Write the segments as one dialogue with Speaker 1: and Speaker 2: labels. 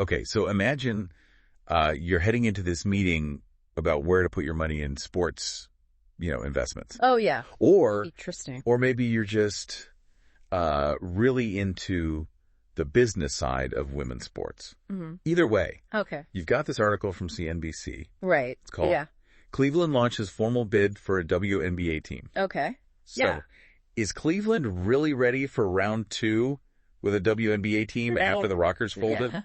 Speaker 1: Okay, so imagine you're heading into this meeting about where to put your money in sports, investments.
Speaker 2: Oh, yeah. Interesting.
Speaker 1: Or maybe you're just really into the business side of women's sports.
Speaker 2: Mm-hmm.
Speaker 1: Either way,
Speaker 2: Okay.
Speaker 1: you've got this article from CNBC.
Speaker 2: Right.
Speaker 1: It's called Cleveland Launches Formal Bid for a WNBA Team.
Speaker 2: Okay.
Speaker 1: So, is Cleveland really ready for round 2 with a WNBA team after the Rockers folded?
Speaker 2: Yeah.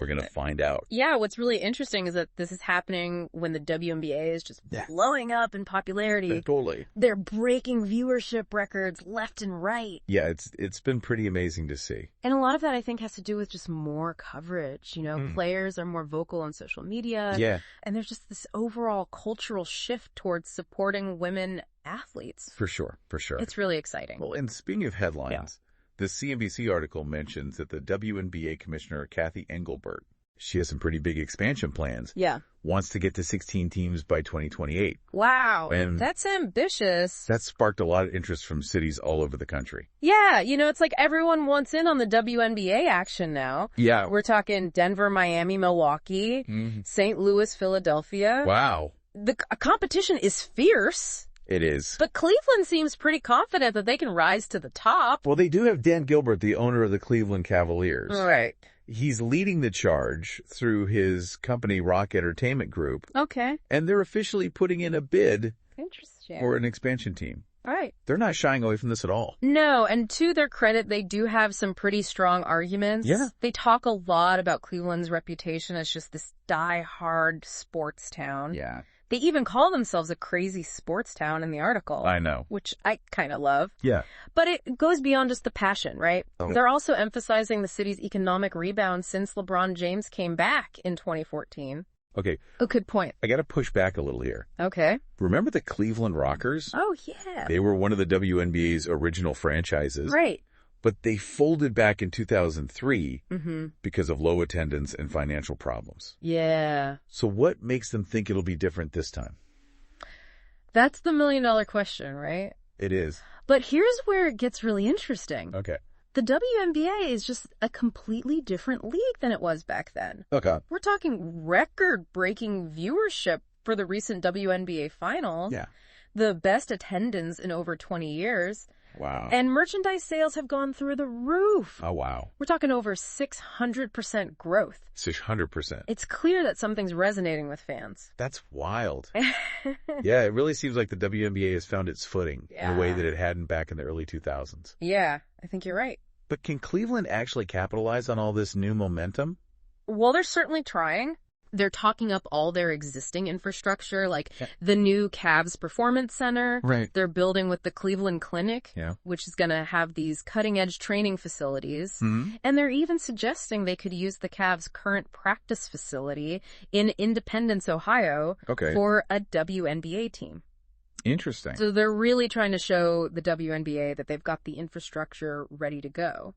Speaker 1: We're going to find out.
Speaker 2: Yeah, what's really interesting is that this is happening when the WNBA is just blowing up in popularity.
Speaker 1: Yeah, totally.
Speaker 2: They're breaking viewership records left and right.
Speaker 1: Yeah, it's been pretty amazing to see.
Speaker 2: And a lot of that, I think, has to do with just more coverage. Players are more vocal on social media.
Speaker 1: Yeah.
Speaker 2: And there's just this overall cultural shift towards supporting women athletes.
Speaker 1: For sure.
Speaker 2: It's really exciting.
Speaker 1: Well, and speaking of headlines, the CNBC article mentions that the WNBA commissioner, Kathy Engelbert, she has some pretty big expansion plans.
Speaker 2: Yeah.
Speaker 1: Wants to get to 16 teams by 2028.
Speaker 2: Wow.
Speaker 1: And
Speaker 2: that's ambitious.
Speaker 1: That sparked a lot of interest from cities all over the country.
Speaker 2: Yeah. It's like everyone wants in on the WNBA action now.
Speaker 1: Yeah.
Speaker 2: We're talking Denver, Miami, Milwaukee, St. Louis, Philadelphia.
Speaker 1: Wow.
Speaker 2: The competition is fierce.
Speaker 1: It is.
Speaker 2: But Cleveland seems pretty confident that they can rise to the top.
Speaker 1: Well, they do have Dan Gilbert, the owner of the Cleveland Cavaliers.
Speaker 2: Right.
Speaker 1: He's leading the charge through his company, Rock Entertainment Group.
Speaker 2: Okay.
Speaker 1: And they're officially putting in a bid for an expansion team.
Speaker 2: All right.
Speaker 1: They're not shying away from this at all.
Speaker 2: No, and to their credit, they do have some pretty strong arguments.
Speaker 1: Yeah.
Speaker 2: They talk a lot about Cleveland's reputation as just this die-hard sports town.
Speaker 1: Yeah.
Speaker 2: They even call themselves a crazy sports town in the article.
Speaker 1: I know.
Speaker 2: Which I kind of love.
Speaker 1: Yeah.
Speaker 2: But it goes beyond just the passion, right? Oh. They're also emphasizing the city's economic rebound since LeBron James came back in 2014.
Speaker 1: Okay.
Speaker 2: Oh, good point.
Speaker 1: I got to push back a little here.
Speaker 2: Okay.
Speaker 1: Remember the Cleveland Rockers?
Speaker 2: Oh, yeah.
Speaker 1: They were one of the WNBA's original franchises.
Speaker 2: Right.
Speaker 1: But they folded back in 2003 because of low attendance and financial problems.
Speaker 2: Yeah.
Speaker 1: So what makes them think it'll be different this time?
Speaker 2: That's the million-dollar question, right?
Speaker 1: It is.
Speaker 2: But here's where it gets really interesting.
Speaker 1: Okay.
Speaker 2: The WNBA is just a completely different league than it was back then.
Speaker 1: Okay.
Speaker 2: We're talking record-breaking viewership for the recent WNBA finals.
Speaker 1: Yeah.
Speaker 2: The best attendance in over 20 years.
Speaker 1: Wow.
Speaker 2: And merchandise sales have gone through the roof.
Speaker 1: Oh, wow.
Speaker 2: We're talking over 600% growth.
Speaker 1: 600%.
Speaker 2: It's clear that something's resonating with fans.
Speaker 1: That's wild. Yeah, it really seems like the WNBA has found its footing in a way that it hadn't back in the early 2000s.
Speaker 2: Yeah, I think you're right.
Speaker 1: But can Cleveland actually capitalize on all this new momentum?
Speaker 2: Well, they're certainly trying. They're talking up all their existing infrastructure, like the new Cavs Performance Center.
Speaker 1: Right.
Speaker 2: They're building with the Cleveland Clinic,
Speaker 1: Yeah.
Speaker 2: which is going to have these cutting-edge training facilities.
Speaker 1: Mm-hmm.
Speaker 2: And they're even suggesting they could use the Cavs' current practice facility in Independence, Ohio, for a WNBA team.
Speaker 1: Interesting.
Speaker 2: So they're really trying to show the WNBA that they've got the infrastructure ready to go.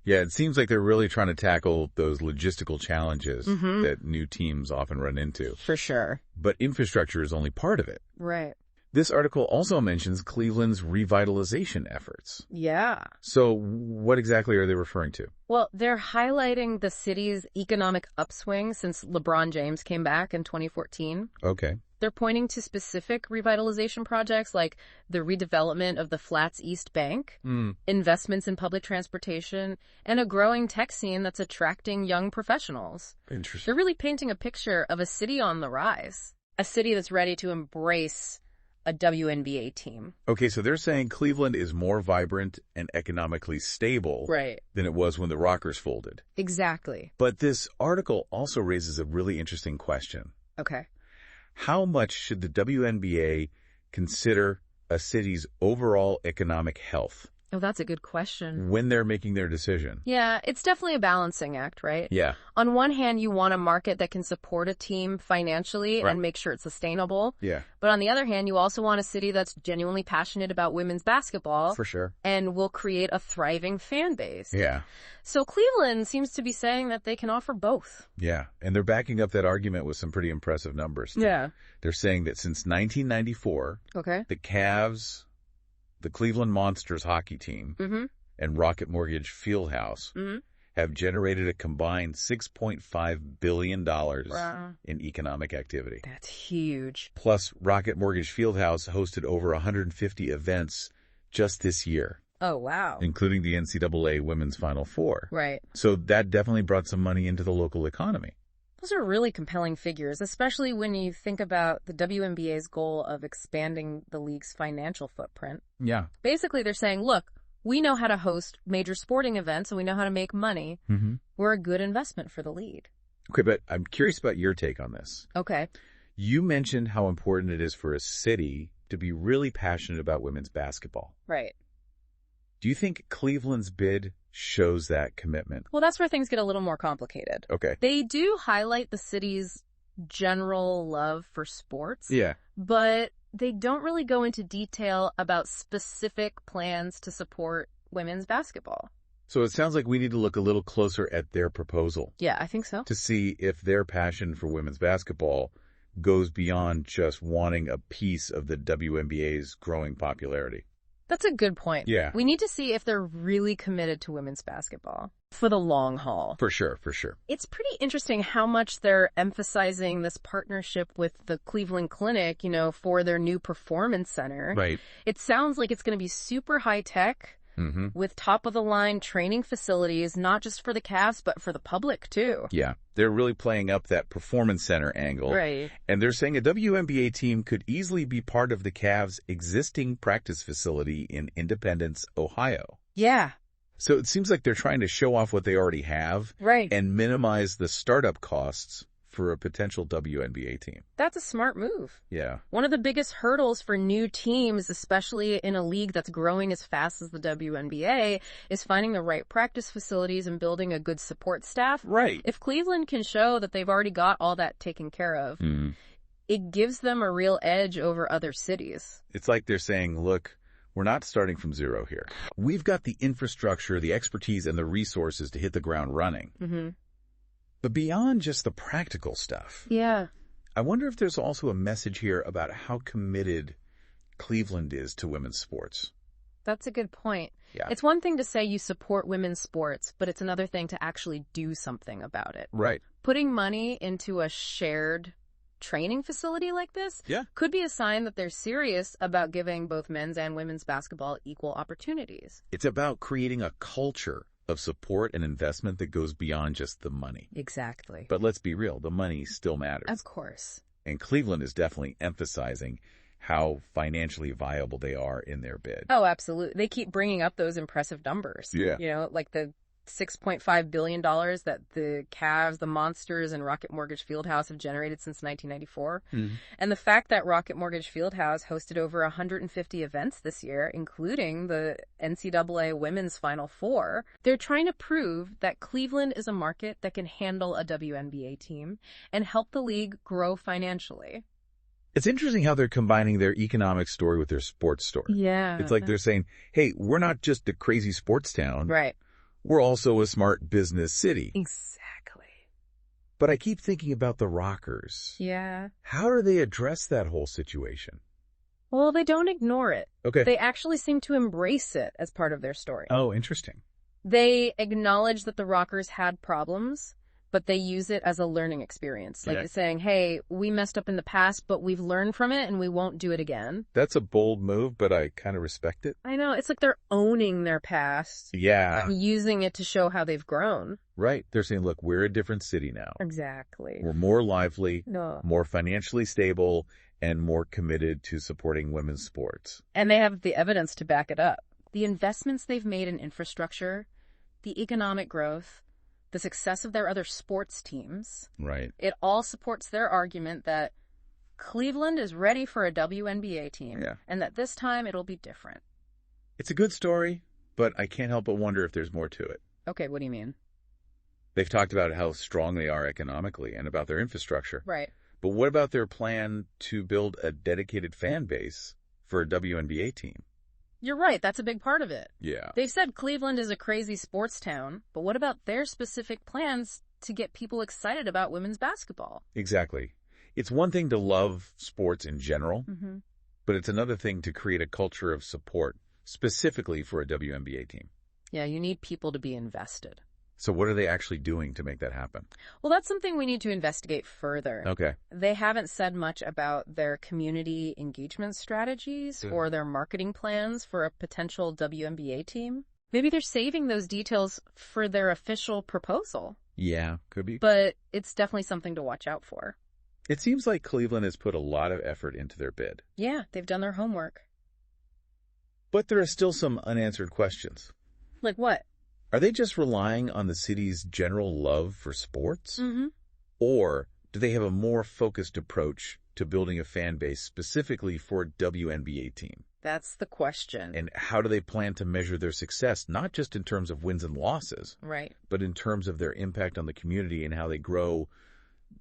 Speaker 1: Yeah, it seems like they're really trying to tackle those logistical challenges that new teams often run into.
Speaker 2: For sure.
Speaker 1: But infrastructure is only part of it.
Speaker 2: Right.
Speaker 1: This article also mentions Cleveland's revitalization efforts.
Speaker 2: Yeah.
Speaker 1: So what exactly are they referring to?
Speaker 2: Well, they're highlighting the city's economic upswing since LeBron James came back in 2014.
Speaker 1: Okay.
Speaker 2: They're pointing to specific revitalization projects like the redevelopment of the Flats East Bank, investments in public transportation, and a growing tech scene that's attracting young professionals.
Speaker 1: Interesting.
Speaker 2: They're really painting a picture of a city on the rise, a city that's ready to embrace a WNBA team.
Speaker 1: Okay, so they're saying Cleveland is more vibrant and economically stable than it was when the Rockers folded.
Speaker 2: Exactly.
Speaker 1: But this article also raises a really interesting question.
Speaker 2: Okay.
Speaker 1: How much should the WNBA consider a city's overall economic health?
Speaker 2: Oh, that's a good question.
Speaker 1: When they're making their decision.
Speaker 2: Yeah, it's definitely a balancing act, right?
Speaker 1: Yeah.
Speaker 2: On one hand, you want a market that can support a team financially and make sure it's sustainable.
Speaker 1: Yeah.
Speaker 2: But on the other hand, you also want a city that's genuinely passionate about women's basketball.
Speaker 1: For sure.
Speaker 2: And will create a thriving fan base.
Speaker 1: Yeah.
Speaker 2: So Cleveland seems to be saying that they can offer both.
Speaker 1: Yeah. And they're backing up that argument with some pretty impressive numbers, too.
Speaker 2: Yeah.
Speaker 1: They're saying that since 1994, the Cavs, the Cleveland Monsters hockey team, and Rocket Mortgage Fieldhouse have generated a combined $6.5 billion
Speaker 2: Wow.
Speaker 1: in economic activity.
Speaker 2: That's huge.
Speaker 1: Plus, Rocket Mortgage Fieldhouse hosted over 150 events just this year,
Speaker 2: Oh, wow.
Speaker 1: including the NCAA Women's Final Four.
Speaker 2: Right.
Speaker 1: So that definitely brought some money into the local economy.
Speaker 2: Those are really compelling figures, especially when you think about the WNBA's goal of expanding the league's financial footprint.
Speaker 1: Yeah.
Speaker 2: Basically, they're saying, look, we know how to host major sporting events and we know how to make money.
Speaker 1: Mm-hmm.
Speaker 2: We're a good investment for the league.
Speaker 1: Okay, but I'm curious about your take on this.
Speaker 2: Okay.
Speaker 1: You mentioned how important it is for a city to be really passionate about women's basketball.
Speaker 2: Right.
Speaker 1: Do you think Cleveland's bid shows that commitment?
Speaker 2: Well, that's where things get a little more complicated.
Speaker 1: Okay.
Speaker 2: They do highlight the city's general love for sports.
Speaker 1: Yeah.
Speaker 2: But they don't really go into detail about specific plans to support women's basketball.
Speaker 1: So it sounds like we need to look a little closer at their proposal
Speaker 2: Yeah, I think so.
Speaker 1: to see if their passion for women's basketball goes beyond just wanting a piece of the WNBA's growing popularity.
Speaker 2: That's a good point.
Speaker 1: Yeah.
Speaker 2: We need to see if they're really committed to women's basketball for the long haul.
Speaker 1: For sure, for sure.
Speaker 2: It's pretty interesting how much they're emphasizing this partnership with the Cleveland Clinic, for their new performance center.
Speaker 1: Right.
Speaker 2: It sounds like it's going to be super high tech with top-of-the-line training facilities, not just for the Cavs, but for the public, too.
Speaker 1: Yeah. They're really playing up that performance center angle.
Speaker 2: Right.
Speaker 1: And they're saying a WNBA team could easily be part of the Cavs' existing practice facility in Independence, Ohio.
Speaker 2: Yeah.
Speaker 1: So it seems like they're trying to show off what they already have.
Speaker 2: Right.
Speaker 1: And minimize the startup costs for a potential WNBA team.
Speaker 2: That's a smart move.
Speaker 1: Yeah.
Speaker 2: One of the biggest hurdles for new teams, especially in a league that's growing as fast as the WNBA, is finding the right practice facilities and building a good support staff.
Speaker 1: Right.
Speaker 2: If Cleveland can show that they've already got all that taken care of, it gives them a real edge over other cities.
Speaker 1: It's like they're saying, look, we're not starting from zero here. We've got the infrastructure, the expertise, and the resources to hit the ground running.
Speaker 2: Mm-hmm.
Speaker 1: But beyond just the practical stuff,
Speaker 2: Yeah.
Speaker 1: I wonder if there's also a message here about how committed Cleveland is to women's sports.
Speaker 2: That's a good point.
Speaker 1: Yeah.
Speaker 2: It's one thing to say you support women's sports, but it's another thing to actually do something about it.
Speaker 1: Right.
Speaker 2: Putting money into a shared training facility like this could be a sign that they're serious about giving both men's and women's basketball equal opportunities.
Speaker 1: It's about creating a culture of support and investment that goes beyond just the money.
Speaker 2: Exactly.
Speaker 1: But let's be real, the money still matters.
Speaker 2: Of course.
Speaker 1: And Cleveland is definitely emphasizing how financially viable they are in their bid.
Speaker 2: Oh, absolutely. They keep bringing up those impressive numbers.
Speaker 1: Yeah.
Speaker 2: Like the $6.5 billion that the Cavs, the Monsters, and Rocket Mortgage Fieldhouse have generated since 1994. And the fact that Rocket Mortgage Fieldhouse hosted over 150 events this year, including the NCAA Women's Final Four, they're trying to prove that Cleveland is a market that can handle a WNBA team and help the league grow financially.
Speaker 1: It's interesting how they're combining their economic story with their sports story.
Speaker 2: Yeah.
Speaker 1: It's like they're saying, hey, we're not just a crazy sports town.
Speaker 2: Right.
Speaker 1: We're also a smart business city.
Speaker 2: Exactly.
Speaker 1: But I keep thinking about the Rockers.
Speaker 2: Yeah.
Speaker 1: How do they address that whole situation?
Speaker 2: Well, they don't ignore it.
Speaker 1: Okay.
Speaker 2: They actually seem to embrace it as part of their story.
Speaker 1: Oh, interesting.
Speaker 2: They acknowledge that the Rockers had problems, but they use it as a learning experience. Like saying, hey, we messed up in the past, but we've learned from it and we won't do it again.
Speaker 1: That's a bold move, but I kind of respect it.
Speaker 2: I know. It's like they're owning their past.
Speaker 1: Yeah.
Speaker 2: And using it to show how they've grown.
Speaker 1: Right. They're saying, look, we're a different city now.
Speaker 2: Exactly.
Speaker 1: We're more lively,
Speaker 2: No.
Speaker 1: more financially stable, and more committed to supporting women's sports.
Speaker 2: And they have the evidence to back it up. The investments they've made in infrastructure, the economic growth, the success of their other sports teams.
Speaker 1: Right.
Speaker 2: It all supports their argument that Cleveland is ready for a WNBA team and that this time it'll be different.
Speaker 1: It's a good story, but I can't help but wonder if there's more to it.
Speaker 2: Okay, what do you mean?
Speaker 1: They've talked about how strong they are economically and about their infrastructure.
Speaker 2: Right.
Speaker 1: But what about their plan to build a dedicated fan base for a WNBA team?
Speaker 2: You're right. That's a big part of it.
Speaker 1: Yeah.
Speaker 2: They've said Cleveland is a crazy sports town, but what about their specific plans to get people excited about women's basketball?
Speaker 1: Exactly. It's one thing to love sports in general, but it's another thing to create a culture of support specifically for a WNBA team.
Speaker 2: Yeah, you need people to be invested.
Speaker 1: So what are they actually doing to make that happen?
Speaker 2: Well, that's something we need to investigate further.
Speaker 1: Okay.
Speaker 2: They haven't said much about their community engagement strategies or their marketing plans for a potential WNBA team. Maybe they're saving those details for their official proposal.
Speaker 1: Yeah, could be.
Speaker 2: But it's definitely something to watch out for.
Speaker 1: It seems like Cleveland has put a lot of effort into their bid.
Speaker 2: Yeah, they've done their homework.
Speaker 1: But there are still some unanswered questions.
Speaker 2: Like what?
Speaker 1: Are they just relying on the city's general love for sports?
Speaker 2: Mm-hmm.
Speaker 1: Or do they have a more focused approach to building a fan base specifically for a WNBA team?
Speaker 2: That's the question.
Speaker 1: And how do they plan to measure their success, not just in terms of wins and losses,
Speaker 2: Right.
Speaker 1: but in terms of their impact on the community and how they grow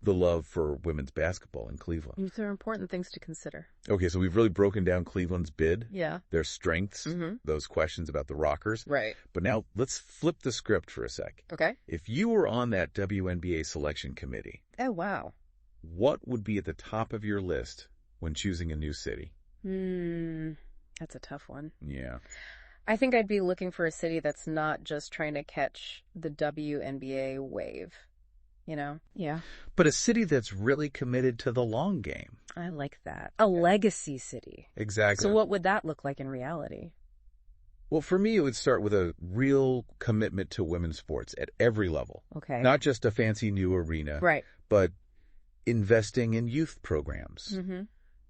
Speaker 1: the love for women's basketball in Cleveland?
Speaker 2: These are important things to consider.
Speaker 1: Okay, so we've really broken down Cleveland's bid,
Speaker 2: Yeah.
Speaker 1: their strengths, those questions about the Rockers.
Speaker 2: Right.
Speaker 1: But now let's flip the script for a sec.
Speaker 2: Okay.
Speaker 1: If you were on that WNBA selection committee,
Speaker 2: Oh, wow.
Speaker 1: what would be at the top of your list when choosing a new city?
Speaker 2: That's a tough one.
Speaker 1: Yeah.
Speaker 2: I think I'd be looking for a city that's not just trying to catch the WNBA wave. You know? Yeah.
Speaker 1: But a city that's really committed to the long game.
Speaker 2: I like that. A legacy city.
Speaker 1: Exactly.
Speaker 2: So what would that look like in reality?
Speaker 1: Well, for me, it would start with a real commitment to women's sports at every level.
Speaker 2: Okay.
Speaker 1: Not just a fancy new arena.
Speaker 2: Right.
Speaker 1: But investing in youth programs,
Speaker 2: Mm-hmm.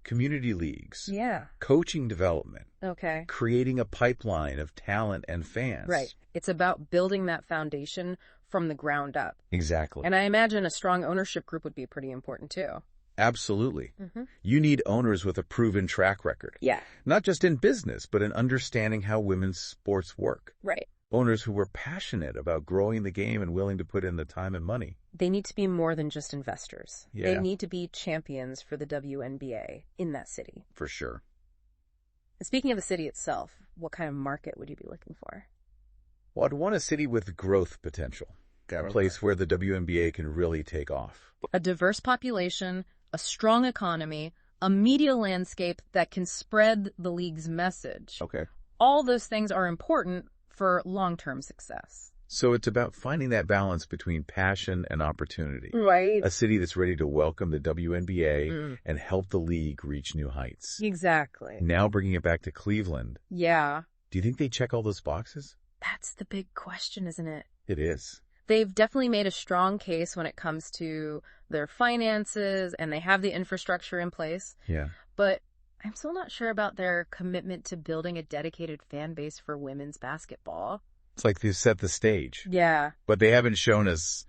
Speaker 1: community leagues,
Speaker 2: Yeah.
Speaker 1: coaching development,
Speaker 2: Okay.
Speaker 1: creating a pipeline of talent and fans.
Speaker 2: Right. It's about building that foundation from the ground up.
Speaker 1: Exactly.
Speaker 2: And I imagine a strong ownership group would be pretty important too.
Speaker 1: Absolutely.
Speaker 2: Mm-hmm.
Speaker 1: You need owners with a proven track record.
Speaker 2: Yeah.
Speaker 1: Not just in business, but in understanding how women's sports work.
Speaker 2: Right.
Speaker 1: Owners who were passionate about growing the game and willing to put in the time and money.
Speaker 2: They need to be more than just investors.
Speaker 1: Yeah.
Speaker 2: They need to be champions for the WNBA in that city.
Speaker 1: For sure.
Speaker 2: Speaking of the city itself, what kind of market would you be looking for?
Speaker 1: Well, I'd want a city with growth potential. A place where the WNBA can really take off.
Speaker 2: A diverse population, a strong economy, a media landscape that can spread the league's message.
Speaker 1: Okay.
Speaker 2: All those things are important for long-term success.
Speaker 1: So it's about finding that balance between passion and opportunity.
Speaker 2: Right.
Speaker 1: A city that's ready to welcome the WNBA and help the league reach new heights.
Speaker 2: Exactly.
Speaker 1: Now bringing it back to Cleveland.
Speaker 2: Yeah.
Speaker 1: Do you think they check all those boxes?
Speaker 2: That's the big question, isn't it?
Speaker 1: It is.
Speaker 2: They've definitely made a strong case when it comes to their finances, and they have the infrastructure in place.
Speaker 1: Yeah.
Speaker 2: But I'm still not sure about their commitment to building a dedicated fan base for women's basketball.
Speaker 1: It's like they've set the stage.
Speaker 2: Yeah.
Speaker 1: But they haven't shown us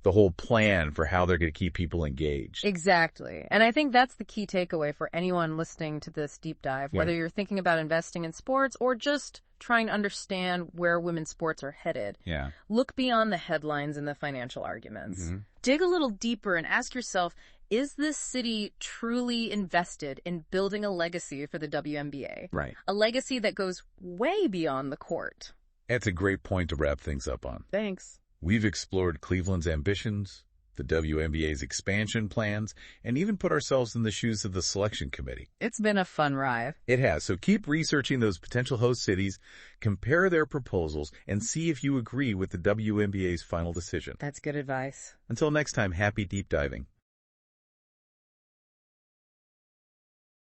Speaker 1: the whole plan for how they're going to keep people engaged.
Speaker 2: Exactly. And I think that's the key takeaway for anyone listening to this deep dive, whether you're thinking about investing in sports or just trying to understand where women's sports are headed.
Speaker 1: Yeah.
Speaker 2: Look beyond the headlines and the financial arguments.
Speaker 1: Mm-hmm.
Speaker 2: Dig a little deeper and ask yourself, is this city truly invested in building a legacy for the WNBA?
Speaker 1: Right.
Speaker 2: A legacy that goes way beyond the court.
Speaker 1: That's a great point to wrap things up on.
Speaker 2: Thanks.
Speaker 1: We've explored Cleveland's ambitions, the WNBA's expansion plans, and even put ourselves in the shoes of the selection committee.
Speaker 2: It's been a fun ride.
Speaker 1: It has, so keep researching those potential host cities, compare their proposals, and see if you agree with the WNBA's final decision.
Speaker 2: That's good advice.
Speaker 1: Until next time, happy deep diving.